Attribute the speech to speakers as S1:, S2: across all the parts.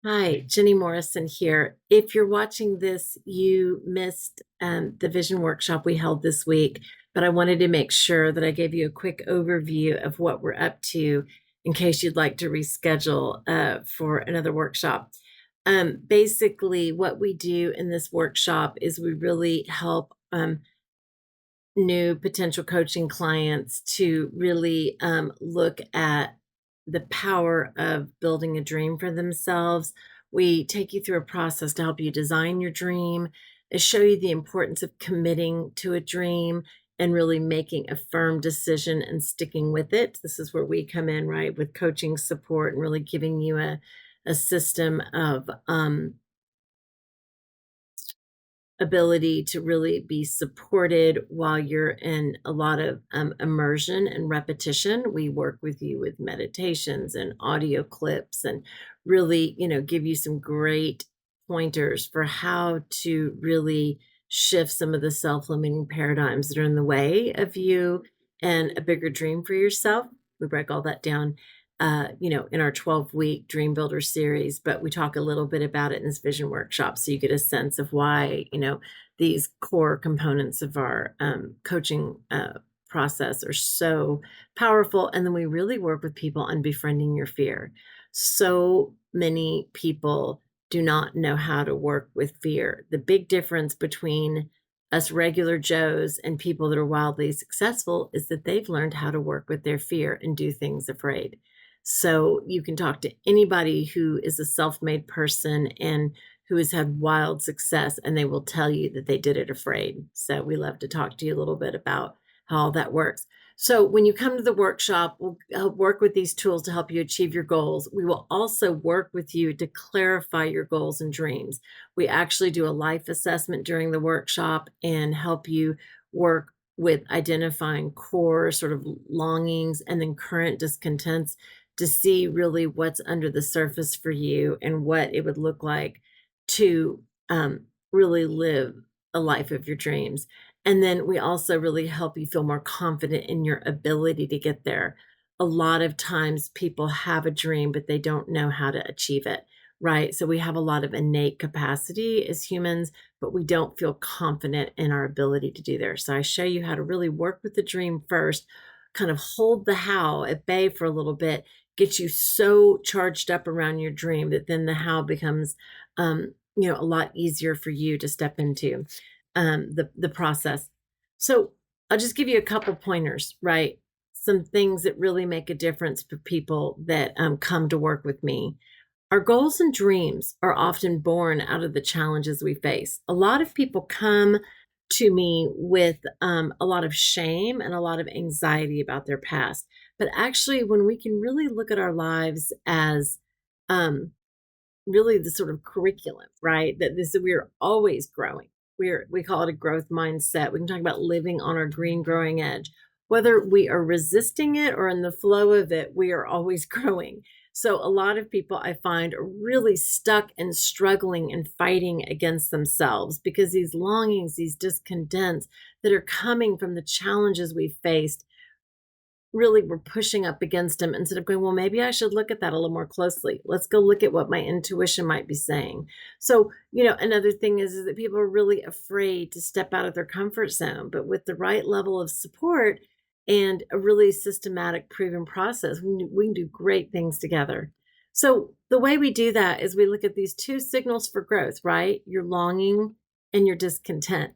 S1: Hi, Jenny Morrison here. If you're watching this, you missed the vision workshop we held this week, but I wanted to make sure that I gave you a quick overview of what we're up to in case you'd like to reschedule for another workshop. Basically, what we do in this workshop is we really help new potential coaching clients to really look at the power of building a dream for themselves. We take you through a process to help you design your dream, to show you the importance of committing to a dream and really making a firm decision and sticking with it. This is where we come in, right, with coaching support and really giving you a system of ability to really be supported while you're in a lot of immersion and repetition. We work with you with meditations and audio clips and really, give you some great pointers for how to really shift some of the self-limiting paradigms that are in the way of you and a bigger dream for yourself. We break all that down in our 12-week Dream Builder series, but we talk a little bit about it in this vision workshop so you get a sense of why, these core components of our coaching process are so powerful. And then we really work with people on befriending your fear. So many people do not know how to work with fear. The big difference between us regular Joes and people that are wildly successful is that they've learned how to work with their fear and do things afraid. So you can talk to anybody who is a self-made person and who has had wild success, and they will tell you that they did it afraid. So we love to talk to you a little bit about how all that works. So when you come to the workshop, we'll help work with these tools to help you achieve your goals. We will also work with you to clarify your goals and dreams. We actually do a life assessment during the workshop and help you work with identifying core sort of longings and then current discontents to see really what's under the surface for you and what it would look like to really live a life of your dreams. And then we also really help you feel more confident in your ability to get there. A lot of times people have a dream, but they don't know how to achieve it, right? So we have a lot of innate capacity as humans, but we don't feel confident in our ability to do there. So I show you how to really work with the dream first, kind of hold the how at bay for a little bit, get you so charged up around your dream that then the how becomes a lot easier for you to step into the process. So I'll just give you a couple pointers, right? Some things that really make a difference for people that come to work with me. Our goals and dreams are often born out of the challenges we face. A lot of people come to me with a lot of shame and a lot of anxiety about their past. But actually, when we can really look at our lives as um, really the sort of curriculum, right? That this we're always growing. We call it a growth mindset. We can talk about living on our green growing edge. Whether we are resisting it or in the flow of it, we are always growing. So a lot of people I find are really stuck and struggling and fighting against themselves because these longings, these discontents that are coming from the challenges we've faced really we're pushing up against them instead of going, well, maybe I should look at that a little more closely. Let's go look at what my intuition might be saying. So, another thing is that people are really afraid to step out of their comfort zone, but with the right level of support and a really systematic, proven process, we can do great things together. So, the way we do that is we look at these two signals for growth, right? Your longing and your discontent.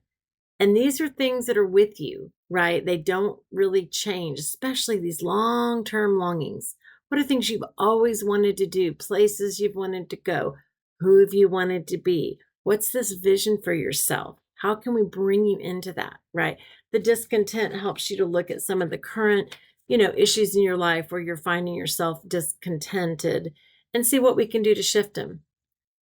S1: And these are things that are with you, right? They don't really change, especially these long term longings. What are things you've always wanted to do, places you've wanted to go? Who have you wanted to be? What's this vision for yourself? How can we bring you into that, right? The discontent helps you to look at some of the current, issues in your life where you're finding yourself discontented and see what we can do to shift them.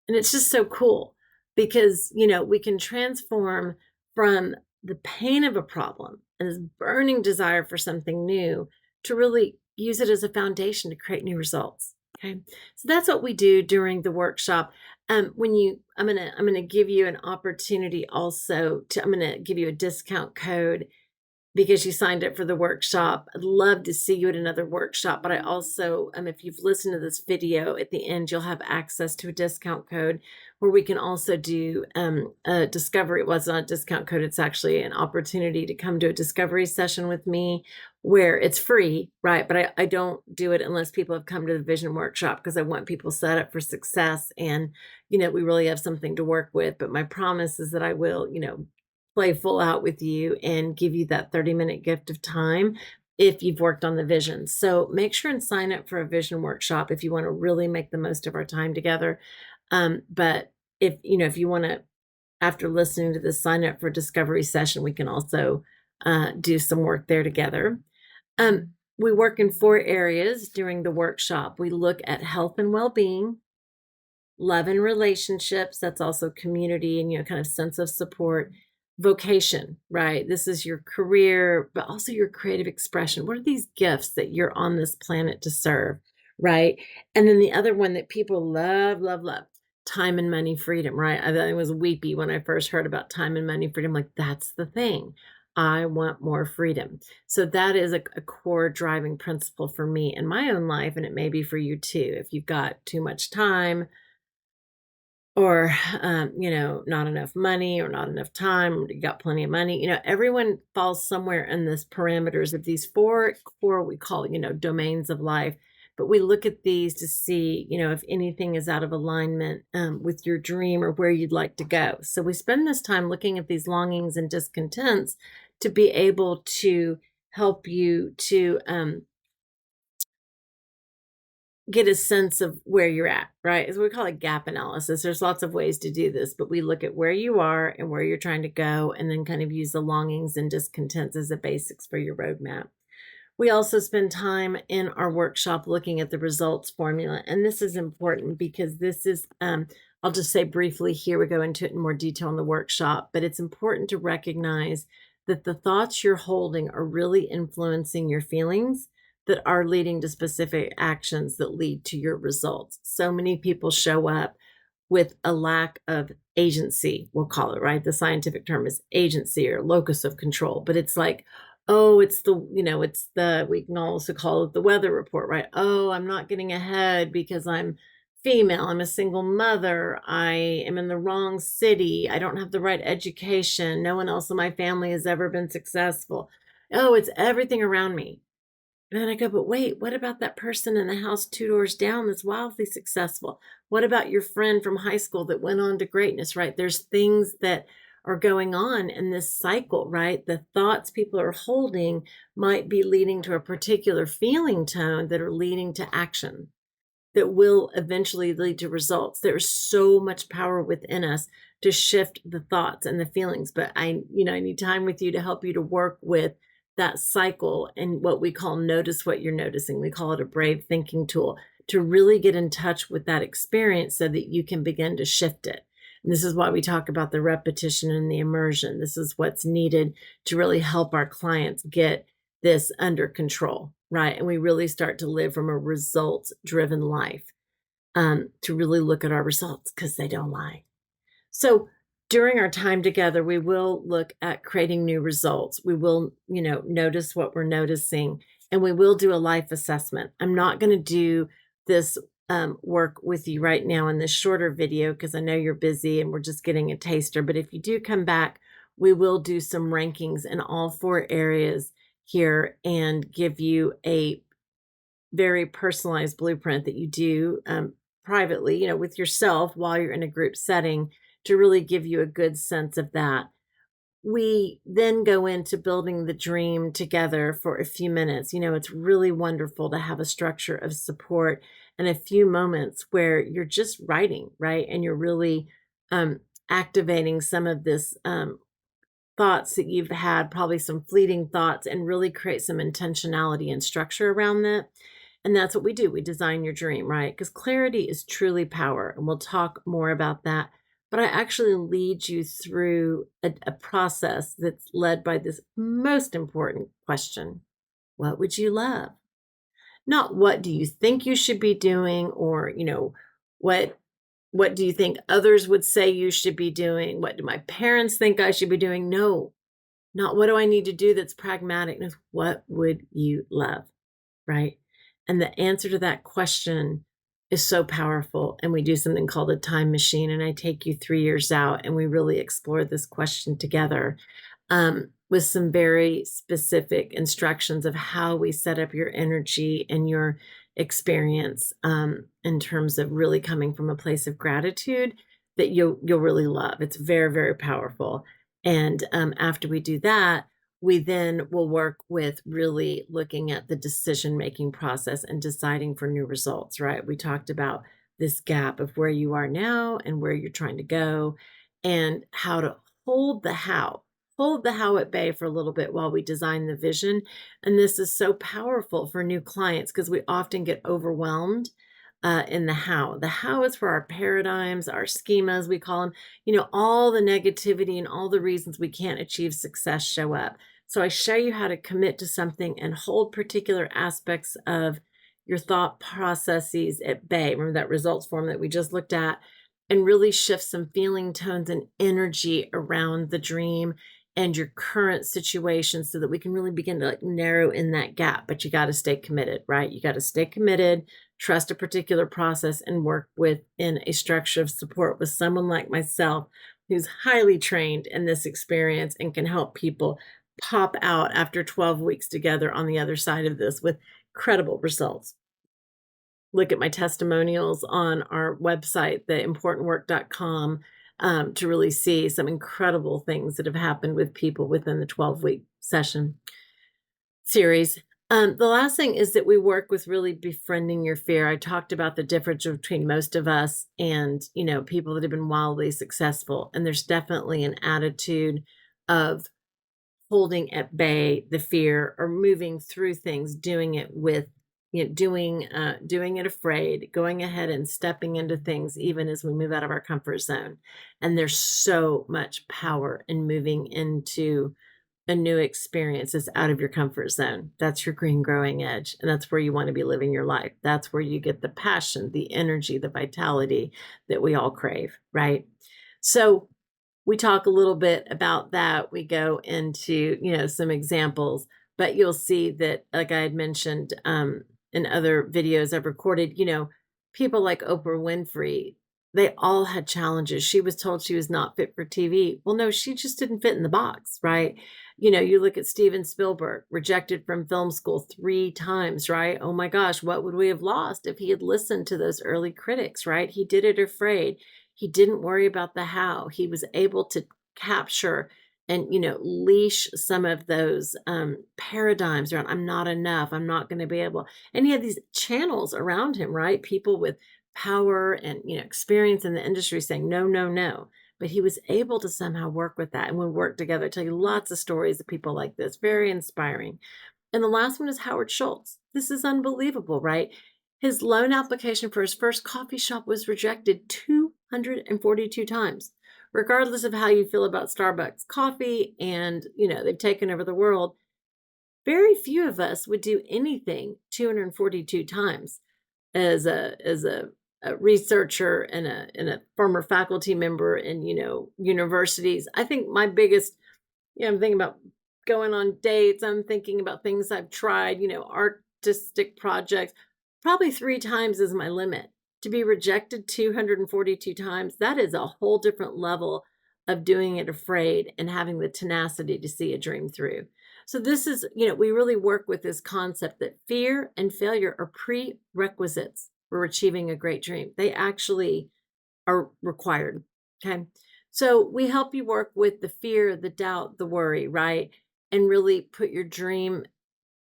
S1: And it's just so cool because, we can transform from the pain of a problem and this burning desire for something new to really use it as a foundation to create new results. Okay. So that's what we do during the workshop. I'm gonna give you an opportunity also I'm gonna give you a discount code because you signed up for the workshop. I'd love to see you at another workshop, but I also, if you've listened to this video, at the end, you'll have access to a discount code where we can also do a discovery. Well, it's not a discount code. It's actually an opportunity to come to a discovery session with me where it's free, right? But I don't do it unless people have come to the vision workshop, because I want people set up for success, and, we really have something to work with. But my promise is that I will, play full out with you and give you that 30-minute gift of time if you've worked on the vision. So make sure and sign up for a vision workshop if you want to really make the most of our time together. But if you want to, after listening to this, sign up for a discovery session, we can also do some work there together. We work in 4 areas during the workshop. We look at health and well-being, love and relationships. That's also community and, kind of sense of support. Vocation, right? This is your career, but also your creative expression. What are these gifts that you're on this planet to serve, right? And then the other one that people love, love, love, time and money freedom, right? I was weepy when I first heard about time and money freedom. Like, that's the thing. I want more freedom. So that is a core driving principle for me in my own life, and it may be for you too. If you've got too much time, or, not enough money or not enough time, you got plenty of money, everyone falls somewhere in this parameters of these 4 core, we call, domains of life. But we look at these to see, if anything is out of alignment with your dream or where you'd like to go. So we spend this time looking at these longings and discontents to be able to help you to get a sense of where you're at, right? As we call it gap analysis. There's lots of ways to do this, but we look at where you are and where you're trying to go, and then kind of use the longings and discontents as the basics for your roadmap. We also spend time in our workshop looking at the results formula. And this is important because this is, I'll just say briefly here, we go into it in more detail in the workshop, but it's important to recognize that the thoughts you're holding are really influencing your feelings that are leading to specific actions that lead to your results. So many people show up with a lack of agency, we'll call it, right? The scientific term is agency or locus of control, but it's like, oh, it's we can also call it the weather report, right? Oh, I'm not getting ahead because I'm female, I'm a single mother, I am in the wrong city, I don't have the right education, no one else in my family has ever been successful. Oh, it's everything around me. And then I go, but wait, what about that person in the house 2 doors down that's wildly successful? What about your friend from high school that went on to greatness, right? There's things that are going on in this cycle, right? The thoughts people are holding might be leading to a particular feeling tone that are leading to action that will eventually lead to results. There's so much power within us to shift the thoughts and the feelings, but I need time with you to help you to work with that cycle and what we call notice what you're noticing. We call it a brave thinking tool to really get in touch with that experience so that you can begin to shift it. And this is why we talk about the repetition and the immersion. This is what's needed to really help our clients get this under control, right? And we really start to live from a results-driven life, to really look at our results, because they don't lie. So during our time together, we will look at creating new results. We will, notice what we're noticing, and we will do a life assessment. I'm not going to do this work with you right now in this shorter video because I know you're busy and we're just getting a taster. But if you do come back, we will do some rankings in all 4 areas here and give you a very personalized blueprint that you do privately, with yourself while you're in a group setting, to really give you a good sense of that. We then go into building the dream together for a few minutes. It's really wonderful to have a structure of support and a few moments where you're just writing, right? And you're really activating some of this thoughts that you've had, probably some fleeting thoughts, and really create some intentionality and structure around that. And that's what we do. We design your dream, right? Because clarity is truly power. And we'll talk more about that. But I actually lead you through a process that's led by this most important question. What would you love? Not what do you think you should be doing, or, what do you think others would say you should be doing? What do my parents think I should be doing? No. Not what do I need to do that's pragmatic. No, what would you love? Right? And the answer to that question is so powerful. And we do something called a time machine. And I take you 3 years out and we really explore this question together, with some very specific instructions of how we set up your energy and your experience, in terms of really coming from a place of gratitude that you'll really love. It's very, very powerful. And after we do that, we then will work with really looking at the decision making process and deciding for new results, right? We talked about this gap of where you are now and where you're trying to go, and how to hold the how hold the how at bay for a little bit while we design the vision. And this is so powerful for new clients because we often get overwhelmed in the how. The how is for our paradigms, our schemas, we call them, all the negativity and all the reasons we can't achieve success show up. So I show you how to commit to something and hold particular aspects of your thought processes at bay. Remember that results form that we just looked at, and really shift some feeling tones and energy around the dream and your current situation so that we can really begin to narrow in that gap. But you got to stay committed, right? You got to stay committed, trust a particular process, and work within a structure of support with someone like myself who's highly trained in this experience and can help people pop out after 12 weeks together on the other side of this with credible results. Look at my testimonials on our website, theimportantwork.com, to really see some incredible things that have happened with people within the 12-week session series. The last thing is that we work with really befriending your fear. I talked about the difference between most of us and, people that have been wildly successful. And there's definitely an attitude of holding at bay the fear or moving through things, doing it with, doing it afraid, going ahead and stepping into things, even as we move out of our comfort zone. And there's so much power in moving into a new experience that's out of your comfort zone. That's your green growing edge. And that's where you want to be living your life. That's where you get the passion, the energy, the vitality that we all crave, right? So we talk a little bit about that. We go into, some examples, but you'll see that, like I had mentioned, in other videos I've recorded, people like Oprah Winfrey, they all had challenges. She was told she was not fit for TV. Well, no, she just didn't fit in the box, right? You look at Steven Spielberg, rejected from film school 3 times, right? Oh my gosh, what would we have lost if he had listened to those early critics, right? He did it afraid. He didn't worry about the how. He was able to capture and, leash some of those paradigms around, I'm not enough, I'm not going to be able. And he had these channels around him, right? People with power and, experience in the industry saying, no, no, no. But he was able to somehow work with that. And we worked together. I tell you lots of stories of people like this, very inspiring. And the last one is Howard Schultz. This is unbelievable, right? His loan application for his first coffee shop was rejected 242 times. Regardless of how you feel about Starbucks coffee and, they've taken over the world, very few of us would do anything 242 times. As a researcher and a former faculty member in, universities, I think my biggest, I'm thinking about going on dates. I'm thinking about things I've tried, artistic projects. Probably 3 times is my limit. To be rejected 242 times, that is a whole different level of doing it afraid and having the tenacity to see a dream through. So this is, we really work with this concept that fear and failure are prerequisites for achieving a great dream. They actually are required. Okay. So we help you work with the fear, the doubt, the worry, right? And really put your dream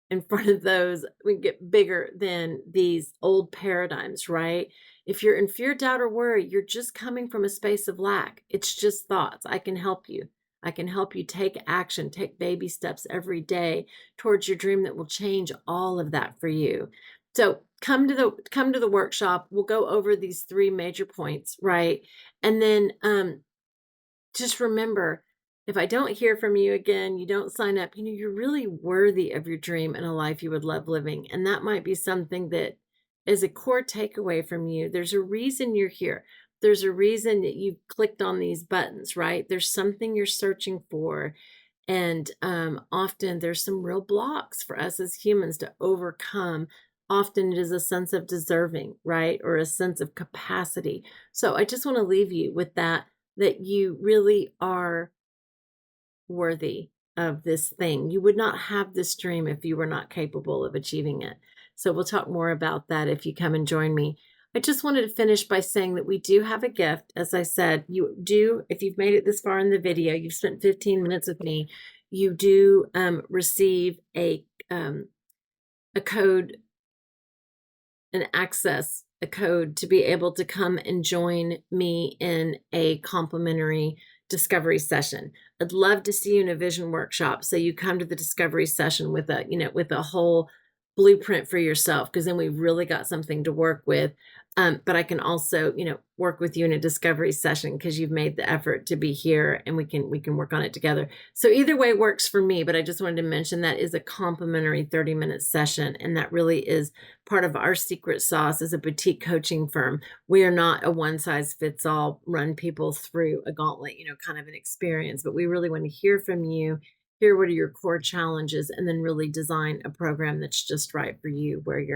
S1: in front of those. We get bigger than these old paradigms, right? If you're in fear, doubt, or worry, you're just coming from a space of lack. It's just thoughts. I can help you. I can help you take action, take baby steps every day towards your dream that will change all of that for you. So come to the workshop. We'll go over these 3 major points, right? And then just remember, if I don't hear from you again, you don't sign up, you're really worthy of your dream and a life you would love living. And that might be something that is a core takeaway from you. There's a reason you're here. There's a reason that you've clicked on these buttons, right? There's something you're searching for. And often there's some real blocks for us as humans to overcome. Often it is a sense of deserving, right? Or a sense of capacity. So I just want to leave you with that, that you really are worthy of this thing. You would not have this dream if you were not capable of achieving it. So we'll talk more about that if you come and join me. I just wanted to finish by saying that we do have a gift. As I said, you do, if you've made it this far in the video, you've spent 15 minutes with me, you do receive a code, an access, a code to be able to come and join me in a complimentary discovery session. I'd love to see you in a vision workshop. So you come to the discovery session with a, with a whole blueprint for yourself, because then we've really got something to work with. But I can also, work with you in a discovery session because you've made the effort to be here, and we can work on it together. So either way works for me, but I just wanted to mention that is a complimentary 30-minute session. And that really is part of our secret sauce as a boutique coaching firm. We are not a one size fits all, run people through a gauntlet, kind of an experience, but we really want to hear from you, hear what are your core challenges, and then really design a program that's just right for you where you're